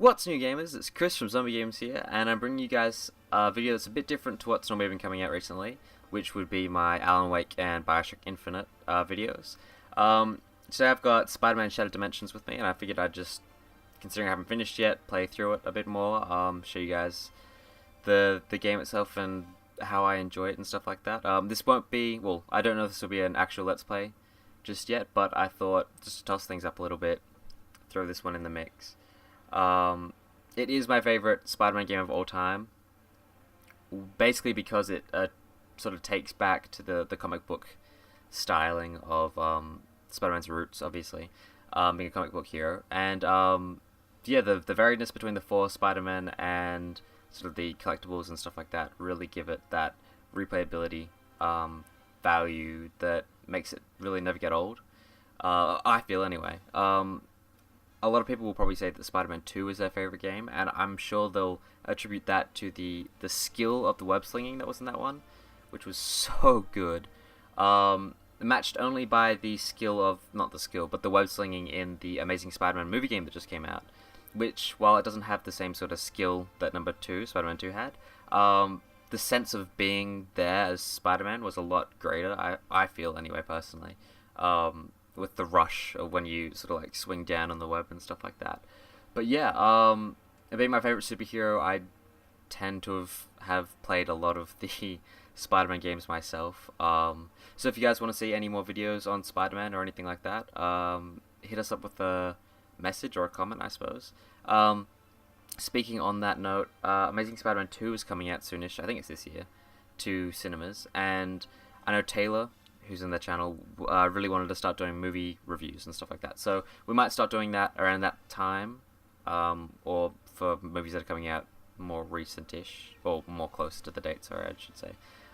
What's new, gamers? It's Chris from ZombehGamers here, and I'm bringing you guys a video that's a bit different to what's normally been coming out recently, which would be my Alan Wake and Bioshock Infinite videos. Today I've got Spider-Man Shattered Dimensions with me, and I figured I'd just, considering I haven't finished yet, play through it a bit more, show you guys the game itself and how I enjoy it and stuff like that. This won't be, well, I don't know if this will be an actual Let's Play just yet, but I thought just to toss things up a little bit, throw this one in the mix. It is my favorite Spider-Man game of all time, basically because it sort of takes back to the comic book styling of Spider-Man's roots, obviously, being a comic book hero, and yeah, the variedness between the four Spider-Men and sort of the collectibles and stuff like that really give it that replayability value that makes it really never get old. I feel anyway. A lot of people will probably say that Spider-Man 2 is their favorite game, and I'm sure they'll attribute that to the skill of the web slinging that was in that one, which was so good. Matched only by the skill of, not the skill, but the web slinging in the Amazing Spider-Man movie game that just came out, which, while it doesn't have the same sort of skill that number 2, Spider-Man 2 had, the sense of being there as Spider-Man was a lot greater, I feel anyway, personally. With the rush of when you sort of like swing down on the web and stuff like that. But yeah, being my favorite superhero, I tend to have played a lot of the Spider-Man games myself. So if you guys want to see any more videos on Spider-Man or anything like that, hit us up with a message or a comment, I suppose. Speaking on that note, Amazing Spider-Man 2 is coming out soonish, I think it's this year, to cinemas, and I know Taylor, who's in the channel, really wanted to start doing movie reviews and stuff like that. So we might start doing that around that time, or for movies that are coming out more recent-ish, or more close to the date, sorry, I should say.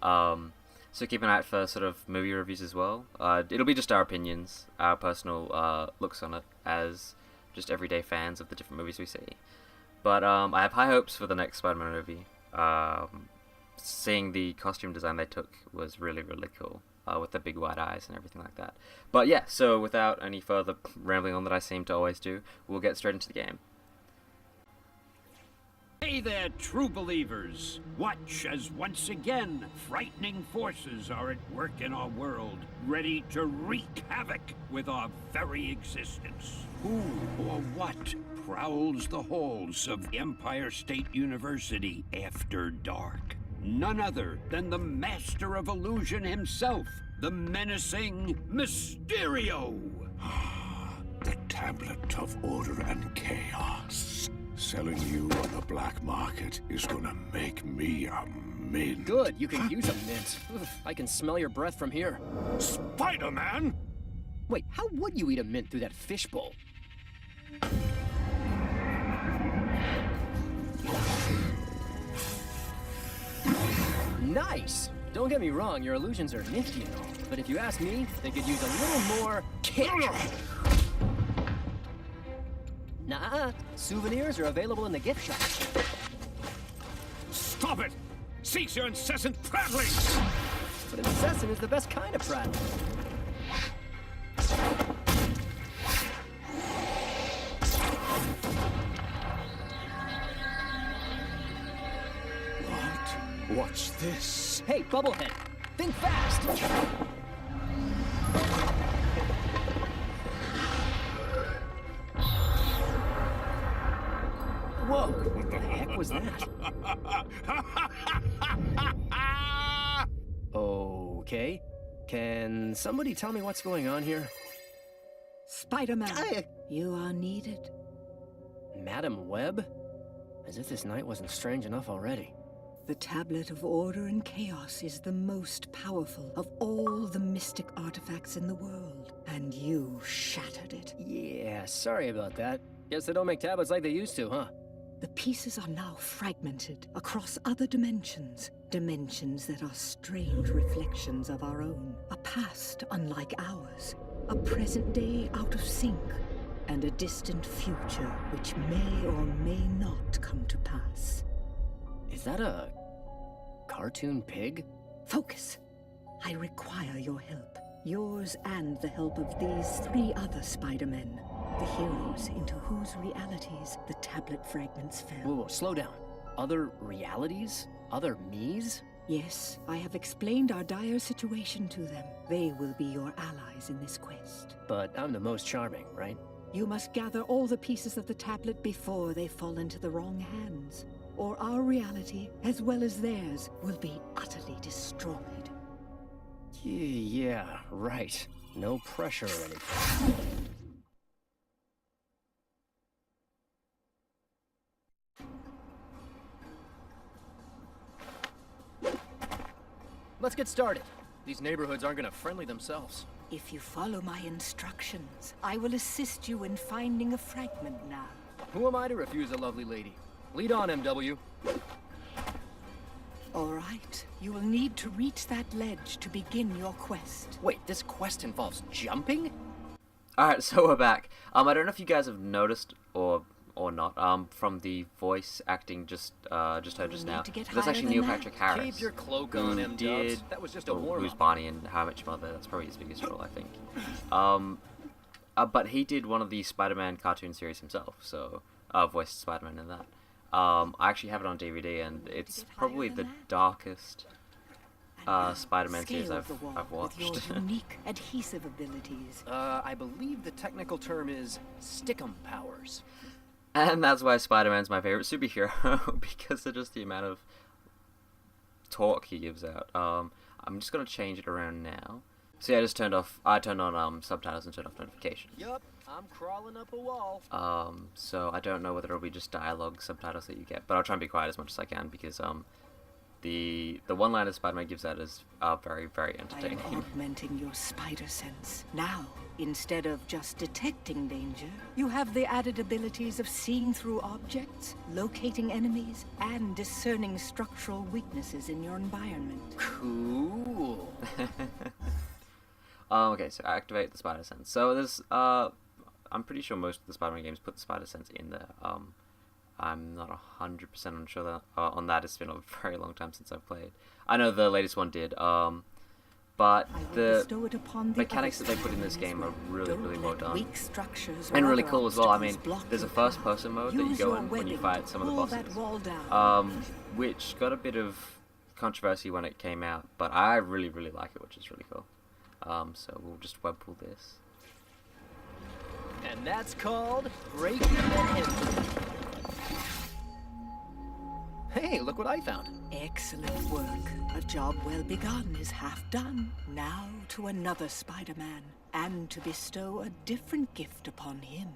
So keep an eye out for sort of movie reviews as well. It'll be just our opinions, our personal looks on it, as just everyday fans of the different movies we see. But I have high hopes for the next Spider-Man movie. Seeing the costume design they took was really, really cool. With the big wide eyes and everything like that. But yeah, so without any further rambling on that I seem to always do, we'll get straight into the game. Hey there, true believers! Watch as once again frightening forces are at work in our world, ready to wreak havoc with our very existence. Who or what prowls the halls of Empire State University after dark? None other than the master of illusion himself, the menacing Mysterio! The tablet of order and chaos. Selling you on the black market is gonna make me a mint. Good, you can use a mint. Ugh, I can smell your breath from here. Spider-Man? Wait, how would you eat a mint through that fishbowl? Nice! Don't get me wrong, your illusions are nifty and all, but if you ask me, they could use a little more kick. Nah, souvenirs are available in the gift shop. Stop it! Cease your incessant prattling! But incessant is the best kind of prattling. What's this? Hey, Bubblehead, think fast! Whoa, what the heck was that? Okay, can somebody tell me what's going on here? Spider-Man, you are needed. Madame Web? As if this night wasn't strange enough already. The tablet of order and chaos is the most powerful of all the mystic artifacts in the world, and you shattered it. Yeah, sorry about that. Guess they don't make tablets like they used to, huh? The pieces are now fragmented across other dimensions, dimensions that are strange reflections of our own, a past unlike ours, a present day out of sync, and a distant future which may or may not come to pass. Is that a cartoon pig? Focus. I require your help. Yours and the help of these 3 other Spider-Men. The heroes into whose realities the tablet fragments fell. Whoa, slow down. Other realities? Other me's? Yes, I have explained our dire situation to them. They will be your allies in this quest. But I'm the most charming, right? You must gather all the pieces of the tablet before they fall into the wrong hands, or our reality, as well as theirs, will be utterly destroyed. Yeah, right. No pressure or anything. Let's get started. These neighborhoods aren't gonna friendly themselves. If you follow my instructions, I will assist you in finding a fragment now. Who am I to refuse a lovely lady? Lead on, MW. All right, you will need to reach that ledge to begin your quest. Wait, this quest involves jumping? Alright, so we're back. I don't know if you guys have noticed or not, from the voice acting just heard just now. That's actually Neil Patrick Harris. Keep your cloak on, M-Dubs. That was just a warm-up. Who's Barney in How I Met Your Mother. That's probably his biggest role, I think. But he did one of the Spider-Man cartoon series himself, so voiced Spider-Man in that. I actually have it on DVD, and it's probably the darkest Spider-Man series I've watched. With your unique adhesive abilities. I believe the technical term is stickum powers. And that's why Spider-Man's my favorite superhero, because of just the amount of talk he gives out. I'm just gonna change it around now. So yeah, I turned on subtitles and turned off notifications. Yup, I'm crawling up a wall. So I don't know whether it'll be just dialogue subtitles that you get, but I'll try and be quiet as much as I can, because the one-liner Spider-Man gives out is very, very entertaining. I am augmenting your spider sense. Now, instead of just detecting danger, you have the added abilities of seeing through objects, locating enemies, and discerning structural weaknesses in your environment. Cool. Okay, so activate the spider sense. So there's I'm pretty sure most of the Spider-Man games put the spider sense in there. I'm not 100% unsure that, on that. It's been a very long time since I've played. I know the latest one did, but the mechanics that they put in this game are really, really well done. And really cool as well. I mean, there's a first-person mode that you go in when you fight some of the bosses, which got a bit of controversy when it came out, but I really, really like it, which is really cool. So we'll just web pull this. And that's called breaking and entering. Hey, look what I found. Excellent work. A job well begun is half done. Now to another Spider-Man, and to bestow a different gift upon him.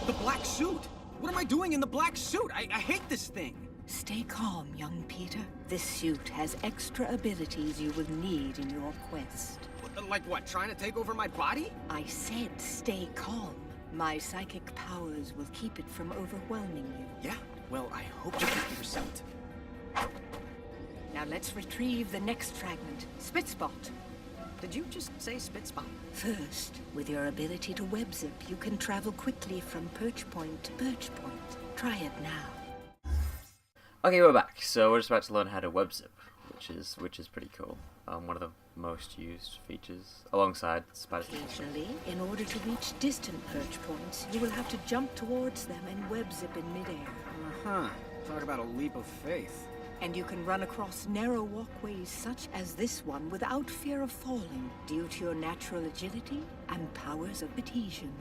The black suit! What am I doing in the black suit? I hate this thing! Stay calm, young Peter. This suit has extra abilities you will need in your quest. Like what, trying to take over my body? I said stay calm. My psychic powers will keep it from overwhelming you. Yeah, well, I hope you 50%. Now let's retrieve the next fragment, Spitspot. Did you just say Spitspot? First, with your ability to web zip, you can travel quickly from perch point to perch point. Try it now. Okay, we're back. So we're just about to learn how to web zip, which is pretty cool. One of the most used features, alongside Spider. Occasionally, in order to reach distant perch points, you will have to jump towards them and web zip in midair. Uh-huh. Talk about a leap of faith. And you can run across narrow walkways such as this one without fear of falling, due to your natural agility and powers of adhesion.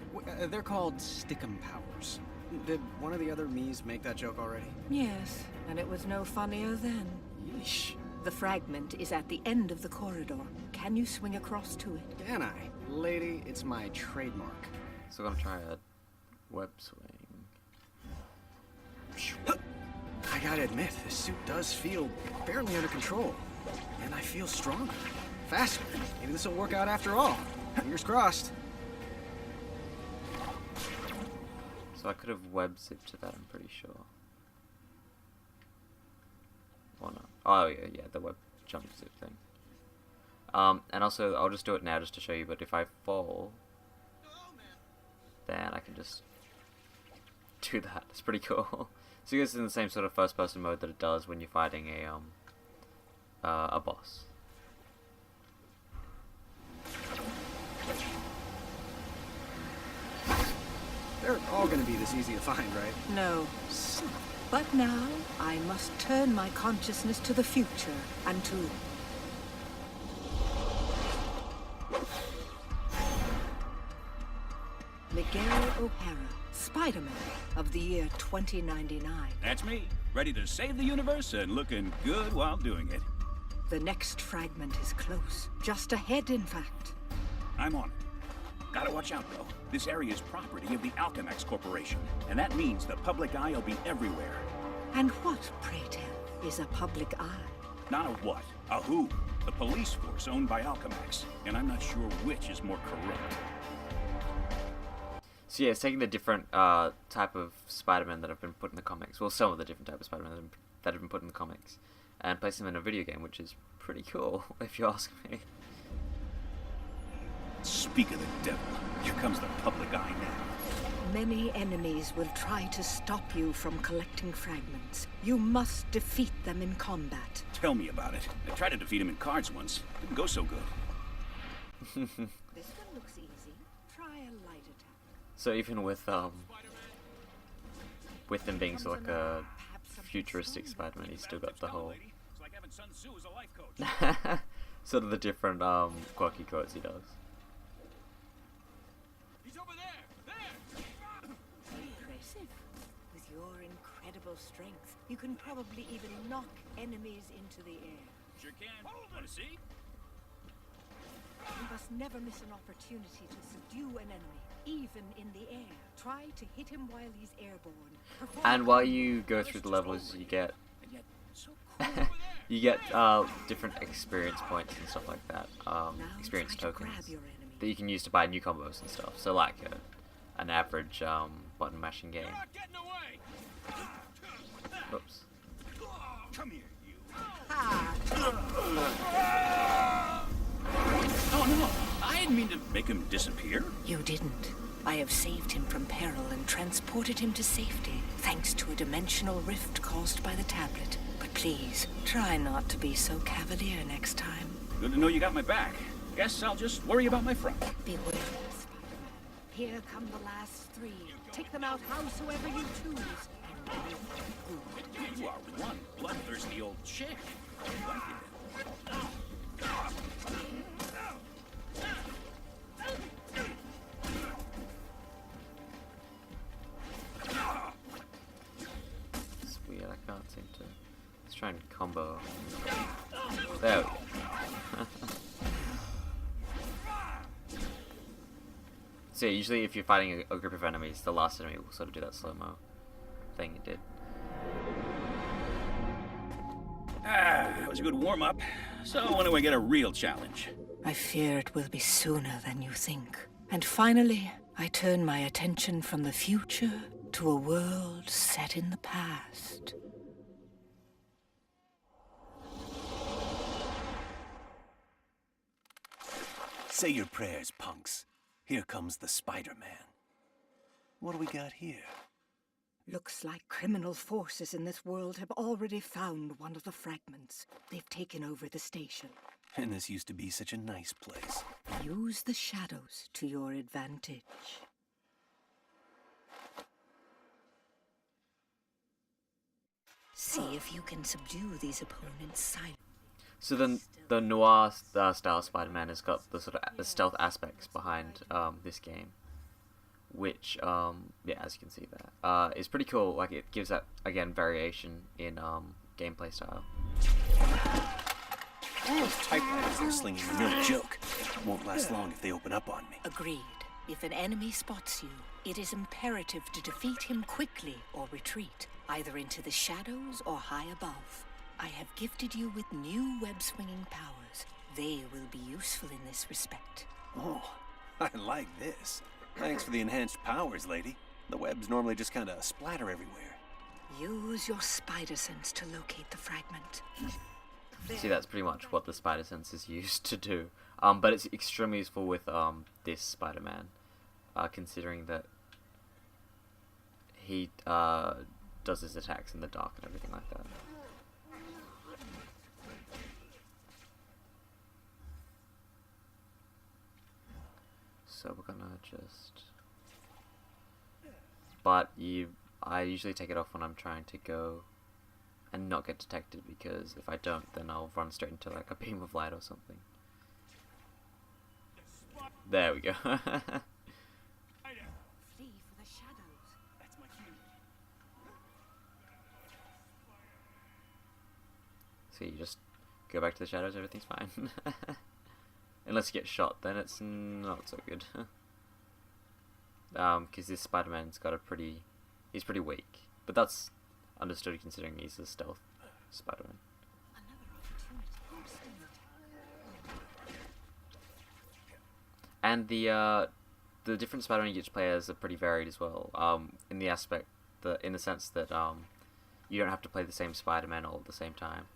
They're called stickum powers. Did one of the other me's make that joke already? Yes, and it was no funnier then. Yeesh. The fragment is at the end of the corridor. Can you swing across to it? Can I? Lady, it's my trademark. So I'm gonna try a web swing. I gotta admit, this suit does feel barely under control. And I feel stronger. Faster. Maybe this will work out after all. Fingers crossed. So I could have web zipped to that, I'm pretty sure. Or not. Oh yeah, the web jump zip thing. And also, I'll just do it now just to show you, but if I fall, then I can just do that. It's pretty cool. So it's in the same sort of first-person mode that it does when you're fighting a boss. They're all gonna be this easy to find, right? No. But now, I must turn my consciousness to the future and to... Miguel O'Hara, Spider-Man of the year 2099. That's me, ready to save the universe and looking good while doing it. The next fragment is close. Just ahead, in fact. I'm on it. Gotta watch out, though. This area is property of the Alchemax Corporation, and that means the public eye will be everywhere. And what, pray tell, is a public eye? Not a what, a who. The police force owned by Alchemax, and I'm not sure which is more corrupt. So yeah, it's taking the different type of Spider-Man that have been put in the comics, well, some of the different type of Spider-Man that have been put in the comics, and placing them in a video game, which is pretty cool, if you ask me. Speak of the devil, here comes the public eye now. Many enemies will try to stop you from collecting fragments. You must defeat them in combat. Tell me about it. I tried to defeat him in cards once. Didn't go so good. This one looks easy. Try a light attack. So even with them being sort of like a futuristic Spider-Man, he's still got the whole It's like having Sun Tzu as a life coach. sort of the different quirky quotes he does. He's over there! Impressive. With your incredible strength, you can probably even knock enemies into the air. Sure can. Wanna see? You must never miss an opportunity to subdue an enemy, even in the air. Try to hit him while he's airborne. Perform And while you go through the levels, you get And yet, so cool. you get different experience points and stuff like that, Now experience try to tokens grab your enemy. that you can use to buy new combos and stuff. So like an average button mashing game. You're not getting away! Oops. Come here, you. Ah, Oh, no. I didn't mean to make him disappear. you didn't. I have saved him from peril and transported him to safety, thanks to a dimensional rift caused by the tablet. But please, try not to be so cavalier next time. Good to know you got my back. Guess I'll just worry about my front. Beware, Spider-Man. Here come the last three. Take them out howsoever you choose. And make them good. You are one bloodthirsty old chick. I like it. It's weird, I can't seem to... Let's try and combo. There we go. So yeah, usually if you're fighting a group of enemies, the last enemy will sort of do that slow-mo thing it did. That was a good warm-up. So when do I get a real challenge? I fear it will be sooner than you think. And finally, I turn my attention from the future to a world set in the past. Say your prayers, punks. Here comes the Spider-Man. What do we got here? Looks like criminal forces in this world have already found one of the fragments. They've taken over the station. And this used to be such a nice place. Use the shadows to your advantage. See if you can subdue these opponents silently. So then the noir style Spider-Man has got the sort of the stealth aspects behind this game, which yeah, as you can see there, is pretty cool. Like it gives that again variation in gameplay style. Those typewriters they're slinging are no joke. Won't last long if they open up on me. Agreed. If an enemy spots you, it is imperative to defeat him quickly or retreat, either into the shadows or high above. I have gifted you with new web-swinging powers. They will be useful in this respect. Oh, I like this. Thanks for the enhanced powers, lady. The webs normally just kind of splatter everywhere. Use your spider sense to locate the fragment. See, that's pretty much what the spider sense is used to do. But it's extremely useful with this Spider-Man, considering that he does his attacks in the dark and everything like that. So we're gonna just but I usually take it off when I'm trying to go and not get detected, because if I don't, then I'll run straight into like a beam of light or something. There we go. Flee for the shadows. That's my cue. So you just go back to the shadows, everything's fine. Unless you get shot, then it's not so good. Because this Spider-Man's got he's pretty weak. But that's understood considering he's a stealth Spider-Man. And the different Spider-Man you get to play as are pretty varied as well. In the sense that you don't have to play the same Spider-Man all at the same time.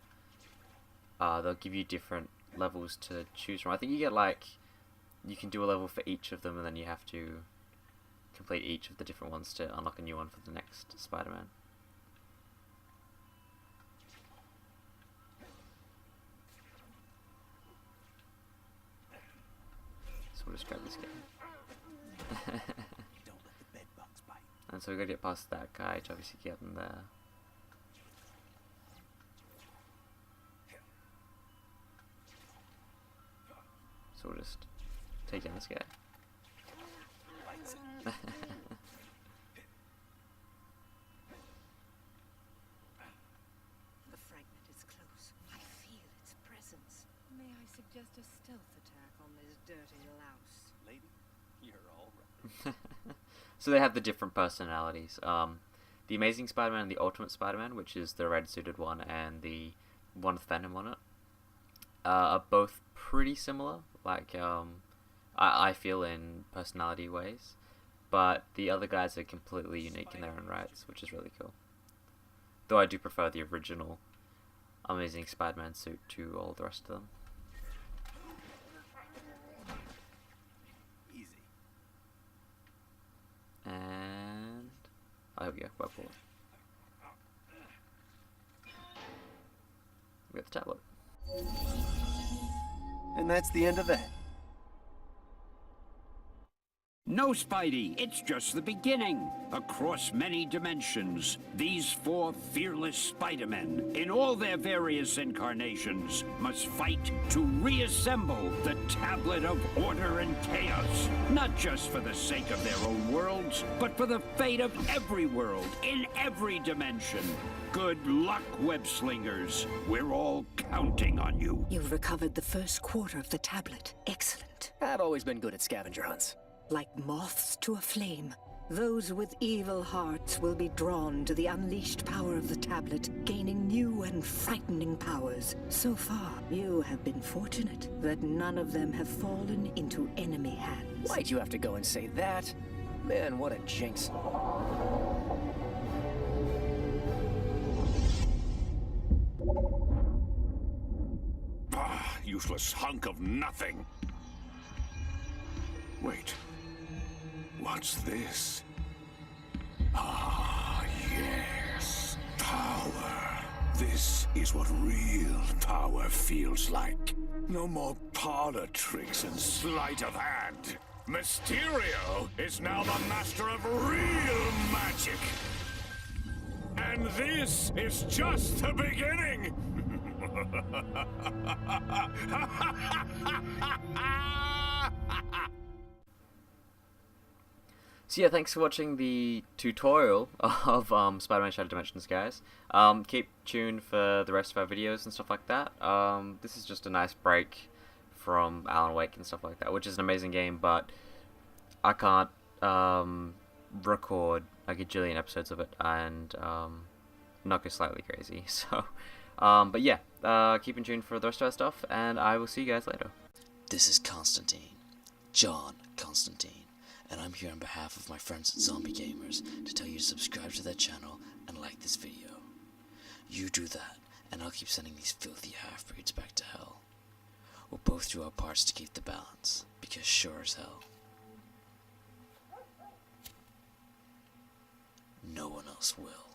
They'll give you different levels to choose from. I think you get you can do a level for each of them, and then you have to complete each of the different ones to unlock a new one for the next Spider-Man. So we'll just grab this guy. Don't let the bed bugs bite. And so we gotta get past that guy to obviously get in there. So we'll just take down this guy. The fragment is close. I feel its presence. May I suggest a stealth attack on this dirty louse? Lady, you're all right. So they have the different personalities. The Amazing Spider-Man and the Ultimate Spider-Man, which is the red-suited one, and the one with Venom on it, are both pretty similar. I feel in personality ways, but the other guys are completely unique in their own rights, which is really cool. Though I do prefer the original Amazing Spider-Man suit to all the rest of them. Easy. And here we go, web puller. We got the tablet. And that's the end of that. No, Spidey, it's just the beginning. Across many dimensions, these 4 fearless Spider-Men, in all their various incarnations, must fight to reassemble the Tablet of Order and Chaos. Not just for the sake of their own worlds, but for the fate of every world, in every dimension. Good luck, web-slingers. We're all counting on you. You've recovered the first quarter of the tablet. Excellent. I've always been good at scavenger hunts. Like moths to a flame, those with evil hearts will be drawn to the unleashed power of the tablet, gaining new and frightening powers. So far, you have been fortunate that none of them have fallen into enemy hands. Why'd you have to go and say that? Man, what a jinx. Ah, useless hunk of nothing. Wait. What's this? Ah, yes. Power. This is what real power feels like. No more parlor tricks and sleight of hand. Mysterio is now the master of real magic. And this is just the beginning. So yeah, thanks for watching the tutorial of Spider-Man Shattered Dimensions, guys. Keep tuned for the rest of our videos and stuff like that. This is just a nice break from Alan Wake and stuff like that, which is an amazing game, but I can't record like a gajillion episodes of it and not go slightly crazy. So, but yeah, keep in tune for the rest of our stuff, and I will see you guys later. This is Constantine, John Constantine, and I'm here on behalf of my friends at ZombehGamers to tell you to subscribe to their channel and like this video. You do that, and I'll keep sending these filthy half-breeds back to hell. We'll both do our parts to keep the balance, because sure as hell, no one else will.